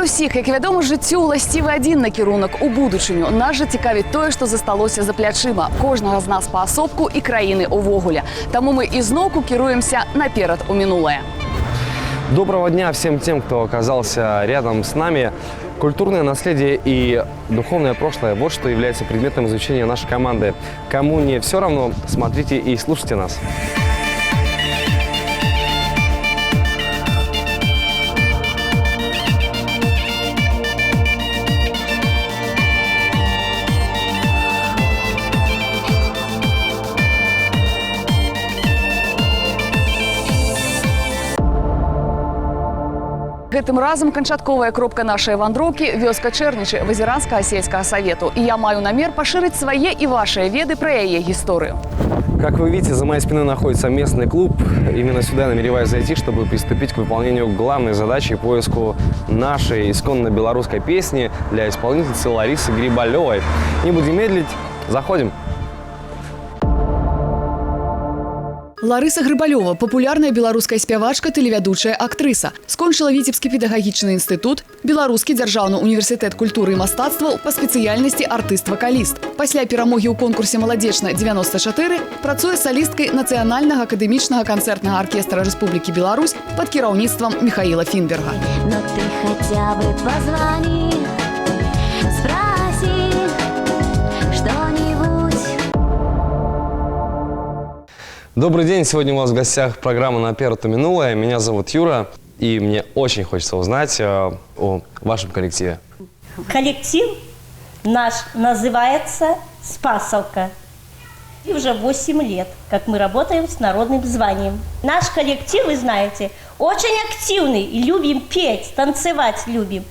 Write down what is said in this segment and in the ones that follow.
Вітаю усіх! Як відомо, життю властивий один накірунок у будучиню. Нас же цікавить те, що засталося за плячима. Кожного з нас поособку і країни увогуле. Тому ми і знову керуємося наперед у минуле. Доброго дня всем тем, кто оказался рядом с нами. Культурное наследие и духовное прошлое – вот что является предметом изучения нашей команды. Кому не все равно, смотрите и слушайте нас. Гэтым разам канчатковая кропка нашай вандроўкі – вёска Чэрнічы Вазіранскага сельскага савету. І я маю намер пашырыць свае і вашыя веды пра яе гісторыю. Как вы видите, за моей спиной находится местный клуб. Именно сюда я намереваюсь зайти, чтобы приступить к выполнению главной задачи – поиску нашей исконно белорусской песни для исполнительницы Ларисы Грибалёвой. Не будем медлить, заходим. Ларыса Грыбалёва – популярная беларуская спявачка, тэлевядучая актрыса. Скончыла Віцебскі педагагічны інстытут, Беларускі дзяржаўны універсітэт культуры і мастацтва па спецыяльнасці артыст-вакаліст. Пасля перамогі ў конкурсе «Маладзечна-94» працуе салісткай Нацыянальнага акадэмічнага канцэртнага аркестра Рэспублікі Беларусь пад кіраўніцтвам Михаила Фінберга. Но ты хотя бы позвони, спроси что-нибудь. Добрый день, сегодня у вас в гостях программа «Наперед у минулое». Меня зовут Юра, и мне очень хочется узнать о вашем коллективе. Коллектив наш называется «Спасовка». И уже 8 лет, как мы работаем с народным званием. Наш коллектив, вы знаете, очень активный, и любим петь, танцевать любим.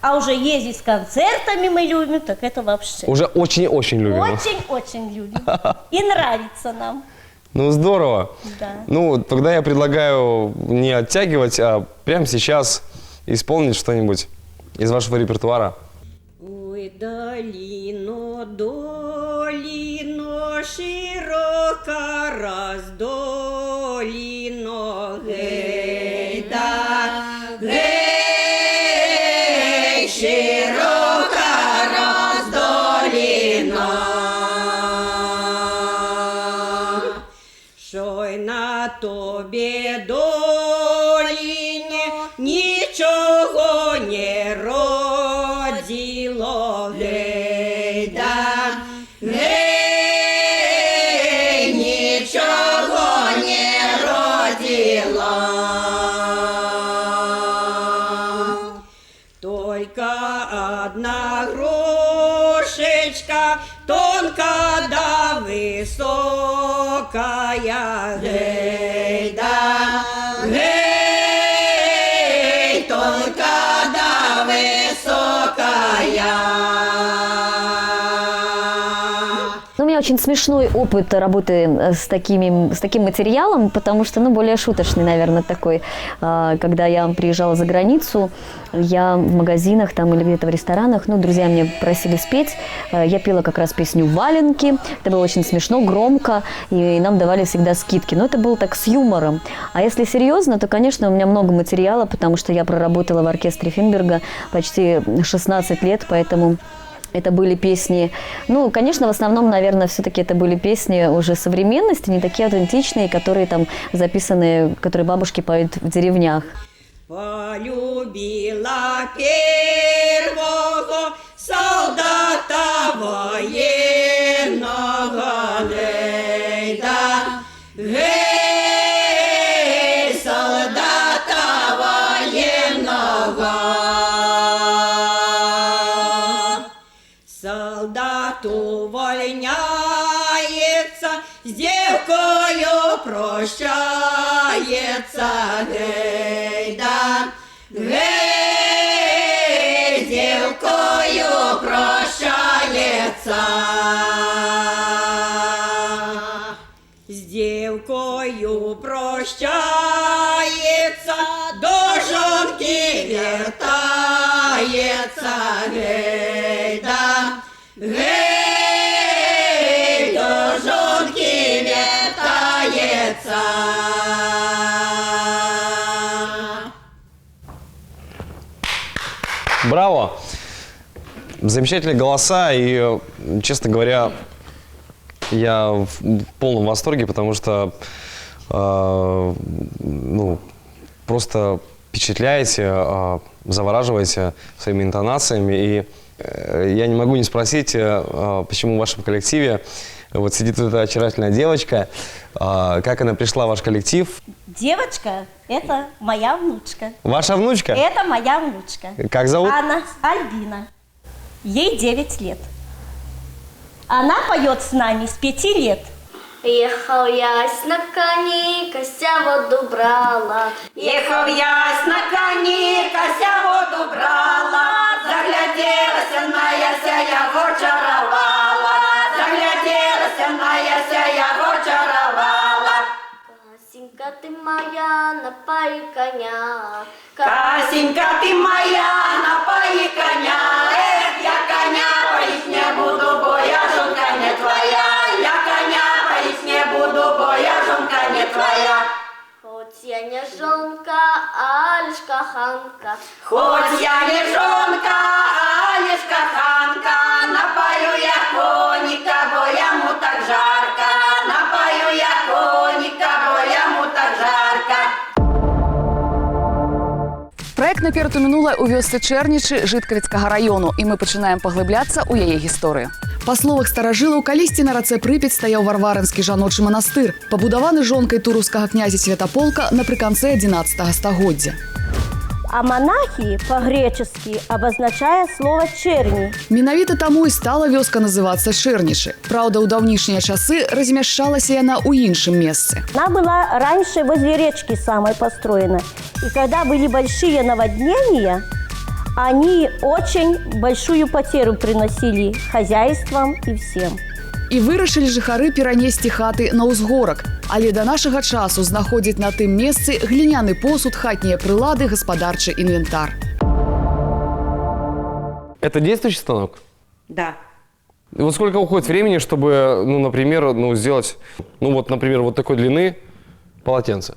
А уже ездить с концертами мы любим, так это вообще. Уже очень-очень любим. Очень-очень любим. И нравится нам. Ну, здорово. Да. Ну, тогда я предлагаю не оттягивать, а прямо сейчас исполнить что-нибудь из вашего репертуара. Ой, долино, долино, широко раздолино, гей, да, гей, широко раздолино. Шой на тобі долине нічого не родило, гей, да, гей, нічого не родило. Только одна грушечка, тонка да высокая, гей, да, гей, тонка да высокая. У меня очень смешной опыт работы с таким материалом, потому что, более шуточный, наверное, такой. Когда я приезжала за границу, я в магазинах там или где-то в ресторанах, друзья мне просили спеть. Я пела как раз песню «Валенки». Это было очень смешно, громко, и нам давали всегда скидки. Но это было так с юмором. А если серьезно, то, конечно, у меня много материала, потому что я проработала в оркестре Финберга почти 16 лет, поэтому... Это были песни, конечно, в основном, наверное, все-таки это были песни уже современности, не такие аутентичные, которые там записаны, которые бабушки поют в деревнях. Полюбила первого солдата военного, гей, да, гей, солдата военного. Солдат увольняется, с девкою прощается, гей, да, гей, с девкою прощается. С девкою прощается, до жонки вертается, гей, да, гей, до жонки вертается. Браво! Замечательные голоса, и, честно говоря, я в полном восторге, потому что просто впечатляете, завораживаете своими интонациями. И я не могу не спросить, почему в вашем коллективе вот сидит эта очаровательная девочка, как она пришла в ваш коллектив? Девочка – это моя внучка. Ваша внучка? Это моя внучка. Как зовут? Анна Альбина. Ей 9 лет. Она поет с нами с 5 лет. Ехал ясь на коні, кося воду брала. Ехав ясь на коні, кося воду брала, загляделася на яся, його чарувала, загляделася на яся, його чарувала. Касінька ти моя, напаї коня. Касенька, ти моя, напаї коня, я коня поїть не буду, бо я жонка не твоя, я коня поїть не буду, бо я жонка не твоя. Хоч я не жонка, а лиш коханка. Хоть я не жонка, а лиш коханка, напою я коніка, бо йому так жарко, напою я коніка, бо йому так жарко. Проект «Наперед у мінуле» у вёсцы Чэрнічы Жыткавіцкага району, і мы пачынаем паглыбляцца ў яе гісторыю. Па словах старажылаў, калісьці на рацэ Прыпяць стаяў варваранскі жаночы манастыр, пабудаваны жонкай турускага князя Святаполка напрыканцы 11 стагоддзя. А монахи по-гречески обозначает слово «черни». Менавіта таму і стала вёска называцца Чэрнічы. Праўда, у даўнішнія часы размяшчалася яна ў іншым месцы. Она была раньше возле речки самой построена. И когда были большие наводнения, они очень большую потерю приносили хозяйствам и всем. І вырашылі жыхары перанесці хаты на ўзгорак. Але да нашага часу знаходзяць на тым месцы гліняны посуд, хатнія прылады, гаспадарчы інвентар. Это действующий станок? Да. И вот сколько уходит времени, чтобы, например, сделать, например, вот такой длины полотенце?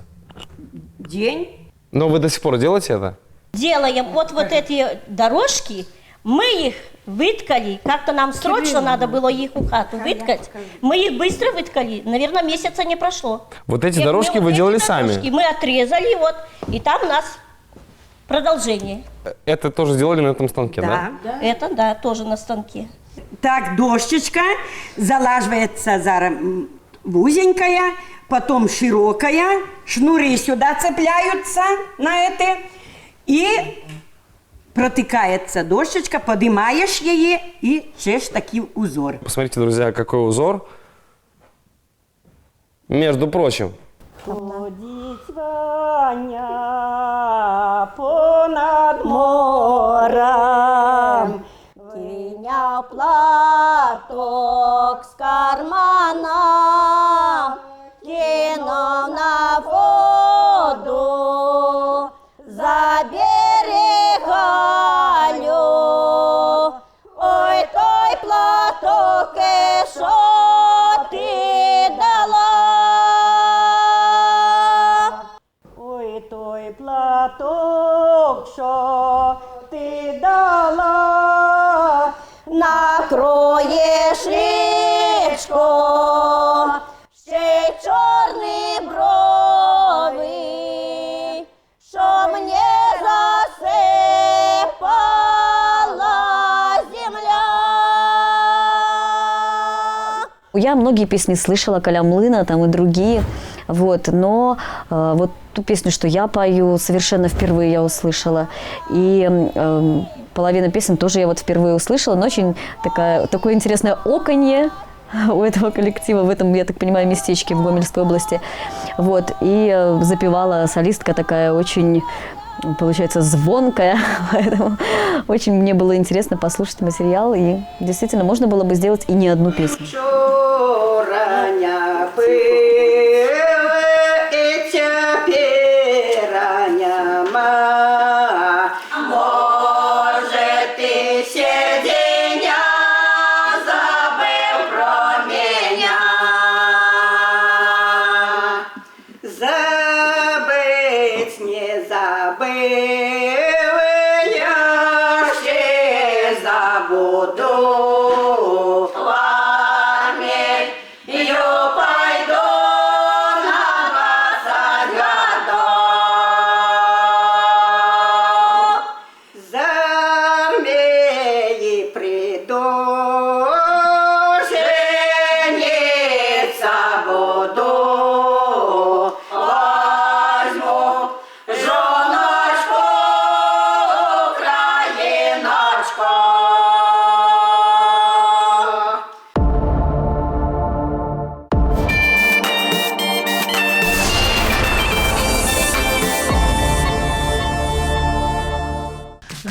День. Но вы до сих пор делаете это? Делаем вот эти дорожки, мы их выткали, как-то нам срочно надо было их у хату выткать. Мы их быстро выткали, наверное, месяца не прошло. Вот эти дорожки вы делали сами? Мы отрезали, и там у нас продолжение. Это тоже сделали на этом станке, да? Это, да, тоже на станке. Так, дощечка залаживается узенькая, потом широкая, шнуры сюда цепляются на это, и протыкается дощечка, поднимаешь ее и чеш такой узор. Посмотрите, друзья, какой узор. Между прочим. Ходить Ваня понад морем, киняв платок з кармана, кинув на воду, за берег Галю. Ой, той платок, що ти дала. Ой, той платок, що ти дала, накроєш личко, ще й чорні брови, що мені засипала земля. Я многие песни слышала, Коля Млына там и другие, но вот ту песню, что я пою, совершенно впервые я услышала. И половина песен тоже я вот впервые услышала, но очень такое интересное оканье у этого коллектива в этом, я так понимаю, местечке в Гомельской области. И запевала солистка такая очень, получается, звонкая, поэтому очень мне было интересно послушать материал, и действительно можно было бы сделать и не одну песню. Чораня пили, і тепер нема. Може, ти сидіння забив про мене. Забыть не забыл, я ще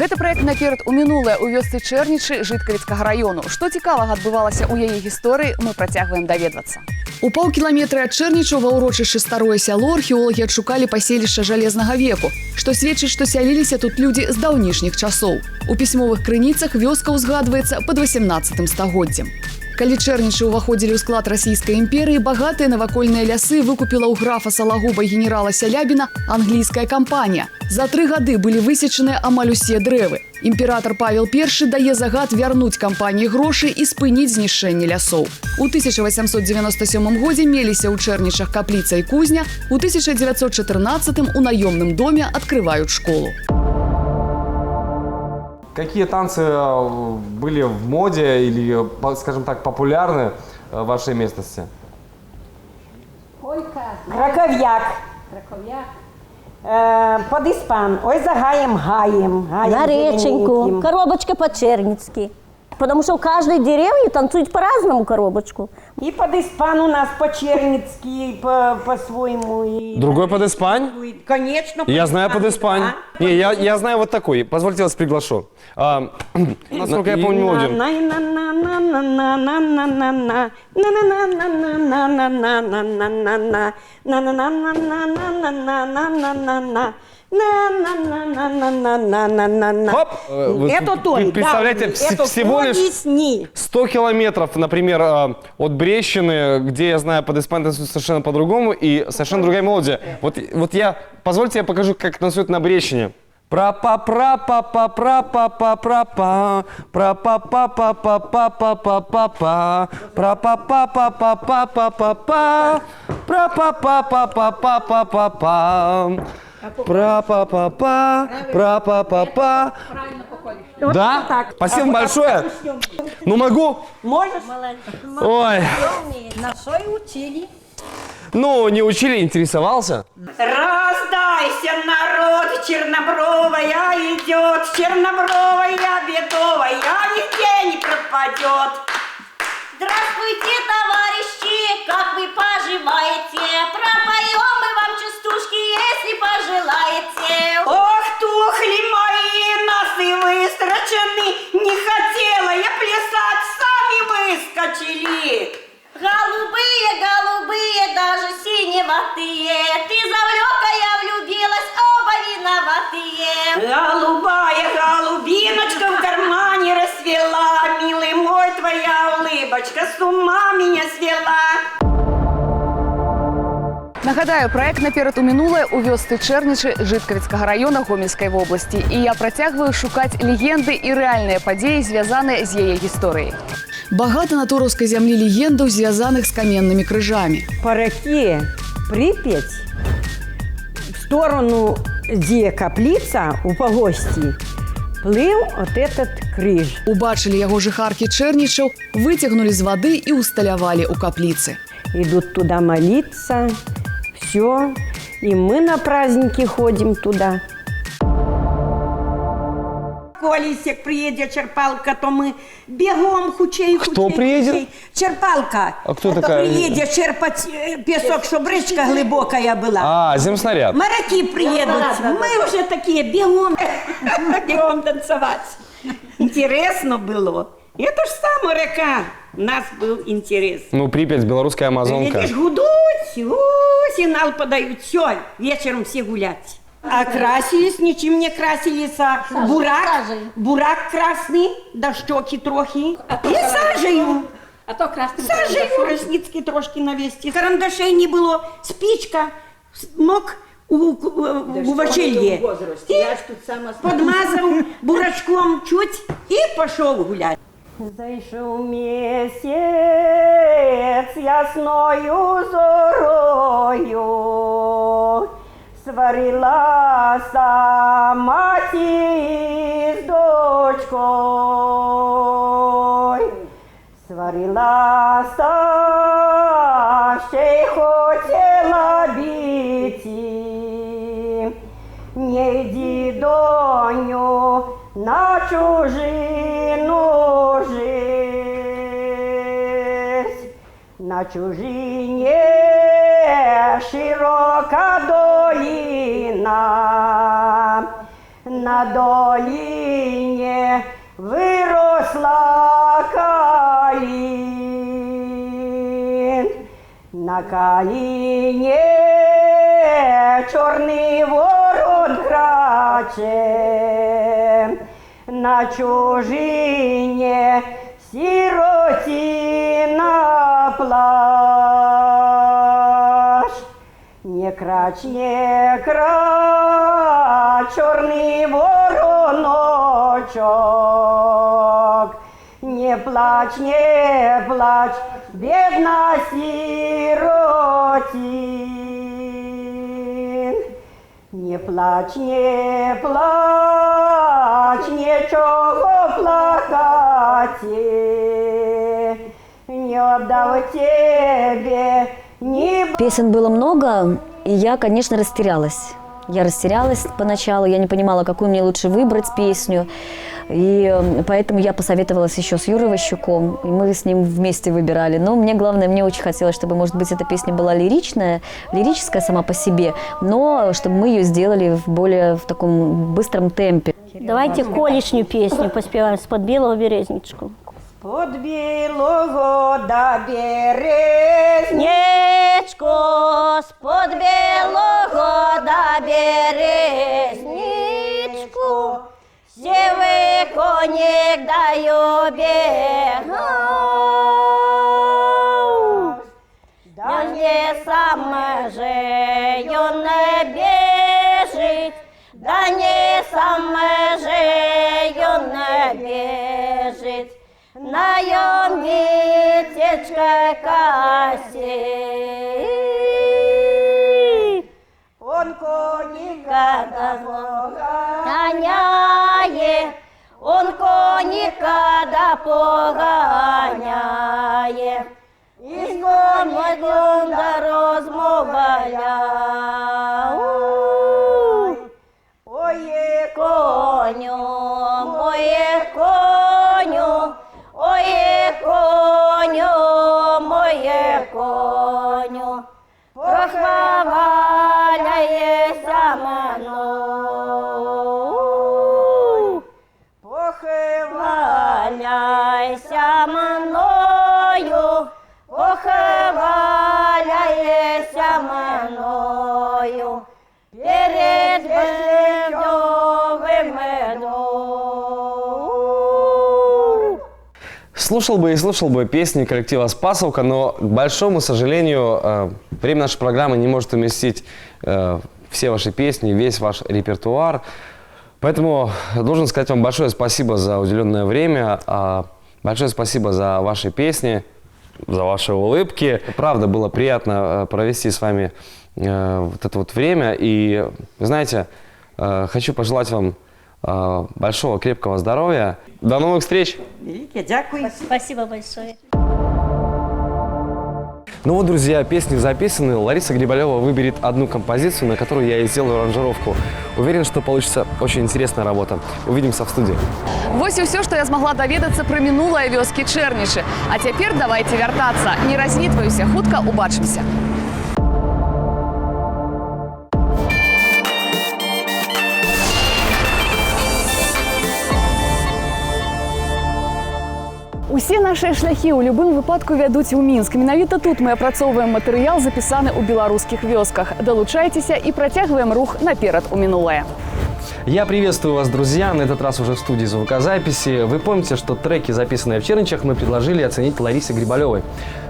Гэта праект наперад у мінулае ў вёсцы Чэрнічы Жыткавіцкага раёну. Што цікавага адбывалася ў яе гісторыі, мы працягваем даведвацца. У паўкіламетры ад Чэрнічу ва ўрочышчы Старое сяло археолагі адшукалі паселішча жалезнага веку, што сведчыць, што сяліліся тут людзі з даўнішніх часоў. У пісьмовых крыніцах вёска ўзгадваецца пад 18 стагоддзем. Калі Чэрнічы ўваходзілі ў склад расійскай імперыі, багатыя навакольныя лясы выкупіла ў графа Салагуба генерала Сялябіна англійская кампанія. За 3 гады былі высечаныя амаль усе дрэвы. Імператар Павел I дае загад вярнуць кампаніі грошы і спыніць знішчэнне лясоў. У 1897 годзе меліся ў Чэрнічах капліца і кузня, у 1914 у наёмным доме адкрываюць школу. Какие танцы были в моде или, скажем так, популярны в вашей местности? Краков'як. Подиспан. Ой, за гаем. На реченьку, коробочка по-черницки. Потому что в каждой деревне танцуют по-разному коробочку. И подиспан у нас по-черницки, по-своему. Другой подиспань? Конечно. Я знаю подиспань. Не, я знаю вот такой. Позвольте вас приглашу. Насколько я помню мелодию. Хоп! Это Толь, представляете, это всего лишь объясни. 100 километров, например, от Брещины, где я знаю под испанский танцуют совершенно по-другому и совершенно другая мелодия. Вот я, позвольте, я покажу, как танцуют на Брещине. Пра-па-пра-па-па-пра-па-па-пра-па, пра-па-па-па-па-па-па-па-па, пра-па-па-па-па-па-па-па, пра-па-па-па-па-па-па-па. Пра-па-па-па, пра-па-па-па. Да? Спасибо большое. Ну могу? Можешь? Ой. На что и учили. Ну, не учили, интересовался. Раздайся, народ, чернобровая идет, чернобровая бедовая нигде не пропадет. Здравствуйте, товарищи, как вы поживаете? Пропоем мы вам частушки, если пожелаете. Ох, тухли мои носы выстрочены, не хотела я плясать, сами выскочили. Голубые, голубые, даже синеватые, ты завлека, я влюбилась, оба виноватые. Голубая голубиночка в кармане расцвела, милый мой, твоя улыбочка с ума меня свела. Нагадаю, праект наперад у мінулае ў вёсцы Чэрнічы Жыткавіцкага раёна Гомельскай вобласці. І я працягваю шукаць легенды і рэальныя падзеі, звязаныя з яе гісторыяй. Багата на тураўскай зямлі легендаў, звязаных з каменнымі крыжамі. По реке Припять в сторону, где каплица у погости, плыл вот этот крыж. Убачылі яго жыхаркі Чэрнічаў, выцягнулі з вады і усталявалі ў капліцы. Идут туда молиться, все. И мы на праздники ходим туда. Колесик приедет, черпалка, то мы бегом хучей. Кто приедет? Черпалка. А кто такая? Приедет черпать песок, чтобы речка глубокая была. А, земснаряд. Моряки приедут. Мы уже такие бегом, бегом танцевать. Интересно было. Это ж сама река. У нас был интерес. Ну, Припять, белорусская Амазонка. Видишь, гудуть, сигнал подают. Все, вечером все гулять. А красились, ничем не красились, а бурак красный, да щеки трохи. И сажею. А то красный. Сажею, ресницки трошки навести. Карандашей не было, спичка, мог у вачелье. И подмазал бурачком чуть и пошел гулять. Зайшов месяц ясною зорою, сварилася маті з дочкою, сварилася, ще й хотіла біти. Не йди, доню, на чужину жить. На чужині широка долина, на долине выросла калин. На калине черный ворон краче, на чужине сиротина плачь. Не крачь, черный вороночок, не плачь, бедна сиротин. Не плачь, нічого плакати, не отдав тебе ни. Песен было много, и я, конечно, растерялась. Я растерялась поначалу, я не понимала, какую мне лучше выбрать песню. И поэтому я посоветовалась еще с Юрой Ващуком, и мы с ним вместе выбирали. Но мне главное, мне очень хотелось, чтобы, может быть, эта песня была лиричная, лирическая сама по себе, но чтобы мы ее сделали в таком быстром темпе. Давайте колишнюю песню поспеваем с-под белого березничку. Под білого да березничку, С-под белого да березничку, сивий коник даю бегав. Да не саме же не бежить, да не саме же не бежить. Наем витечка каси, он коника гоняє, он коника да поганяє, і з комодом да розмовляє. Ой, Коню, моє коню, ой, коню, моє коню, прохваляєся мною, похваляйся мною, похваляєся мною, перед Божьим медом. Слушал бы и слушал бы песни коллектива «Спасовка», но, к большому сожалению, время нашей программы не может уместить все ваши песни, весь ваш репертуар. Поэтому должен сказать вам большое спасибо за уделенное время, большое спасибо за ваши песни, за ваши улыбки. Правда, было приятно провести с вами вот это вот время. И, знаете, хочу пожелать вам большого, крепкого здоровья. До новых встреч! велике дякую. Спасибо большое. Ну вот, друзья, песни записаны. Лариса Грибалева выберет одну композицию, на которую я и сделаю аранжировку. Уверен, что получится очень интересная работа. Увидимся в студии. Вось і все, што я змагла даведацца пра мінулае вёскі Чэрнічы. А цяпер давайте вяртацца. Не развітваюся, хутка убачымся. Усе нашыя шляхі ў любым выпадку вядуць у Мінск. Менавіта тут мы апрацоўваем матэрыял, запісаны ў беларускіх вёсках. Далучайцеся і працягваем рух наперад у мінулае. Я приветствую вас, друзья, на этот раз уже в студии звукозаписи. Вы помните, что треки, записанные в Черничах, мы предложили оценить Ларисе Грибалевой.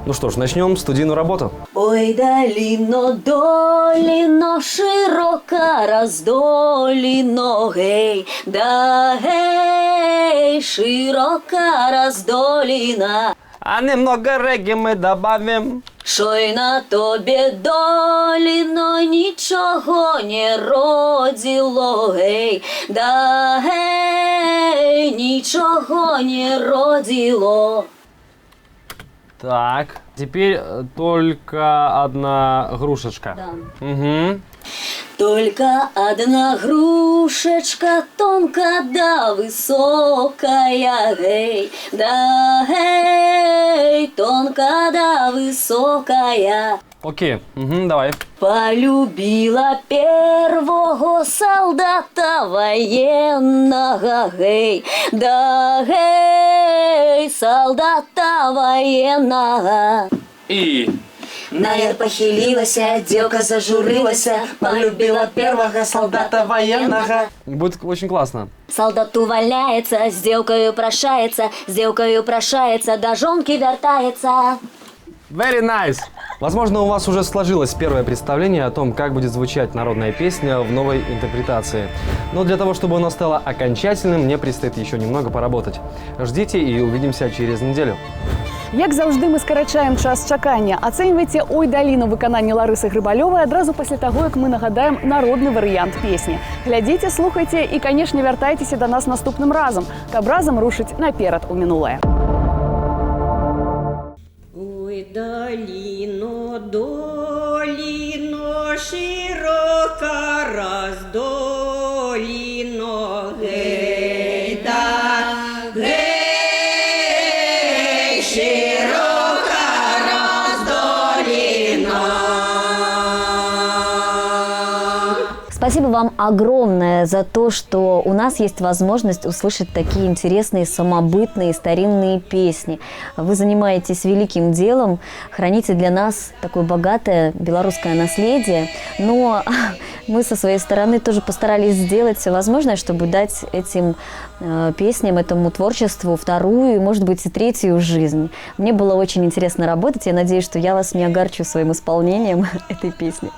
Ну что ж, начнем студийную работу. Ой, долино, долино, широко раздолино, гей, да гей, широко раздолина. А немного регги мы добавим. Що й на тобі доліно нічого не родило, гей, да гей, нічого не родило. Так, теперь только одна грушечка. Да. Угу. Только одна грушечка тонкая да высокая, гей, да гей, тонкая да высокая. Окей, давай. Полюбила первого солдата военного, гей, да гей, солдата военного. И... Наер похилилася, девка зажурилася, полюбила первого солдата военного. Будет очень классно. Солдат увольняется, с девкою прошается, до жонки вертается. Very nice! Возможно, у вас уже сложилось первое представление о том, как будет звучать народная песня в новой интерпретации. Но для того, чтобы оно стало окончательным, мне предстоит еще немного поработать. Ждите и увидимся через неделю. Як завжди, ми скарачаємо час чакання. Ацэньвайце «Ой, даліну» выкананне Ларысы Грыбалёвай адразу пасля таго, як мы нагадаем народны варыянт песні. Глядзіце, слухайце і, канешне, вяртайцеся да нас наступным разам, каб разам рушыць наперад у мінулае. Ой, долино, долино, широко раздолино, гей, да, гей, широко раздолино. Спасибо вам огромное за то, что у нас есть возможность услышать такие интересные, самобытные, старинные песни. Вы занимаетесь великим делом, храните для нас такое богатое белорусское наследие, но мы со своей стороны тоже постарались сделать все возможное, чтобы дать этим песням, этому творчеству вторую и, может быть, и третью жизнь. Мне было очень интересно работать, я надеюсь, что я вас не огорчу своим исполнением этой песни.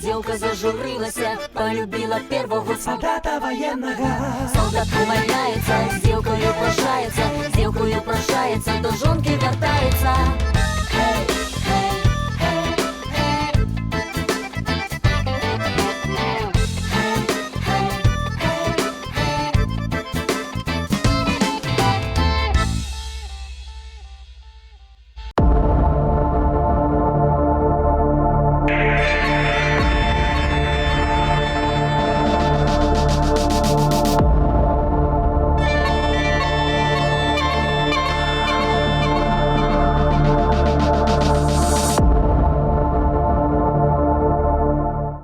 Девка зажурилася, полюбила первого солдата военного. Солдат увольняется, с девкою прощается, до жонки вертается.